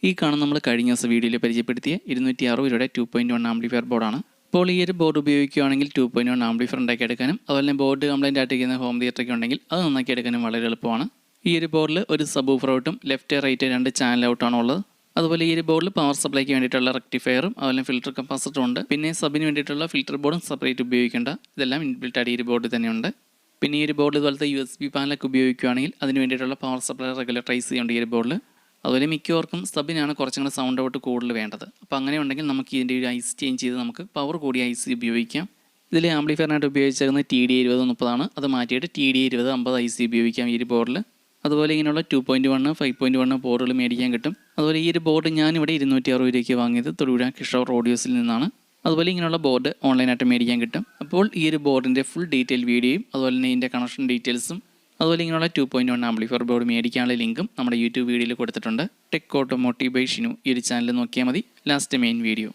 ഈ കാണുന്ന നമ്മൾ കഴിഞ്ഞ ദിവസം വീഡിയോയിൽ പരിചയപ്പെടുത്തിയ 260 രൂപയുടെ 2.1 ആംപ്ലിഫയർ ബോർഡാണ്. അപ്പോൾ ഈ ഒരു ബോർഡ് ഉപയോഗിക്കുകയാണെങ്കിൽ 2.1 ആംപ്ലിഫയർ ഉണ്ടാക്കിയെടുക്കാനും അതുപോലെ തന്നെ ബോർഡ് കംപ്ലൈൻറ്റ് ആയിട്ടിരിക്കുന്ന ഹോം തിയേറ്ററൊക്കെ ഉണ്ടെങ്കിൽ അത് നന്നാക്കി എടുക്കാനും വളരെ എളുപ്പമാണ്. ഈ ഒരു ബോർഡിൽ ഒരു സബ് ഊഫർ ഔട്ടും ലെഫ്റ്റ് റൈറ്റ് 2 ചാനൽ ഔട്ടാണ് ഉള്ളത്. അതുപോലെ ഈ ഒരു ബോർഡിൽ പവർ സപ്ലൈക്ക് വേണ്ടിയിട്ടുള്ള റെക്ടിഫയറും അതുപോലെ ഫിൽറ്റർ കപ്പാസിറ്ററും ഉണ്ട്. പിന്നെ സബിന് വേണ്ടിയിട്ടുള്ള ഫിൽറ്റർ ബോർഡും സെപ്പറേറ്റ് ഉപയോഗിക്കേണ്ട, ഇതെല്ലാം ഇൻബിൽറ്റ് ആയിട്ട് ഈ ഒരു ബോർഡിൽ തന്നെയുണ്ട്. പിന്നെ ഈ ഒരു ബോർഡ് ഇതുപോലത്തെ USB പാനലൊക്കെ ഉപയോഗിക്കുകയാണെങ്കിൽ അതിന് വേണ്ടിയിട്ടുള്ള പവർ സപ്ലൈ റെഗുലേറ്ററൈസ് ചെയ്യുന്നുണ്ട് ഈ ഒരു ബോർഡിൽ. അതുപോലെ മിക്കവർക്കും സബിനാണ് കുറച്ചും കൂടെ സൗണ്ട് ഔട്ട് കൂടുതൽ വേണ്ടത്. അപ്പോൾ അങ്ങനെ ഉണ്ടെങ്കിൽ നമുക്ക് ഇതിൻ്റെ ഒരു ഐസി ചേഞ്ച് ചെയ്ത് നമുക്ക് പവർ കൂടിയ ഐസി ഉപയോഗിക്കാം. ഇതിൽ ആംപ്ലിഫയറിനായിട്ട് ഉപയോഗിച്ചിരിക്കുന്നത് TD2030 അത് മാറ്റിയിട്ട് TD2050 ഐസി ഉപയോഗിക്കാം ഈ ഒരു ബോർഡിൽ. അതുപോലെ ഇങ്ങനെയുള്ള 2.1, 5.1 ബോർഡുകൾ മേടിക്കാൻ കിട്ടും. അതുപോലെ ഈ ഒരു ബോർഡ് ഞാനിവിടെ 260 രൂപയ്ക്ക് വാങ്ങിയത് തൊടുപുഴ കിഷോർ ഓഡിയോസിൽ നിന്നാണ്. അതുപോലെ ഇങ്ങനെയുള്ള ബോർഡ് ഓൺലൈനായിട്ട് മേടിക്കാൻ കിട്ടും. അപ്പോൾ ഈ ഒരു ബോർഡിൻ്റെ ഫുൾ ഡീറ്റെയിൽ വീഡിയോയും അതുപോലെ തന്നെ ഇതിൻ്റെ കണക്ഷൻ ഡീറ്റെയിൽസും അതുപോലെ ഇങ്ങനെയുള്ള 2.1 ആംപ്ലിഫയർ ബോർഡ് മേടിക്കാനുള്ള ലിങ്കും നമ്മുടെ യൂട്യൂബ് വീഡിയോയിൽ കൊടുത്തിട്ടുണ്ട്. ടെക് ഓട്ടോമോട്ടീവ് ബൈ ഷിനു ഈ ഒരു ചാനൽ നോക്കിയാൽ മതി. Last main video.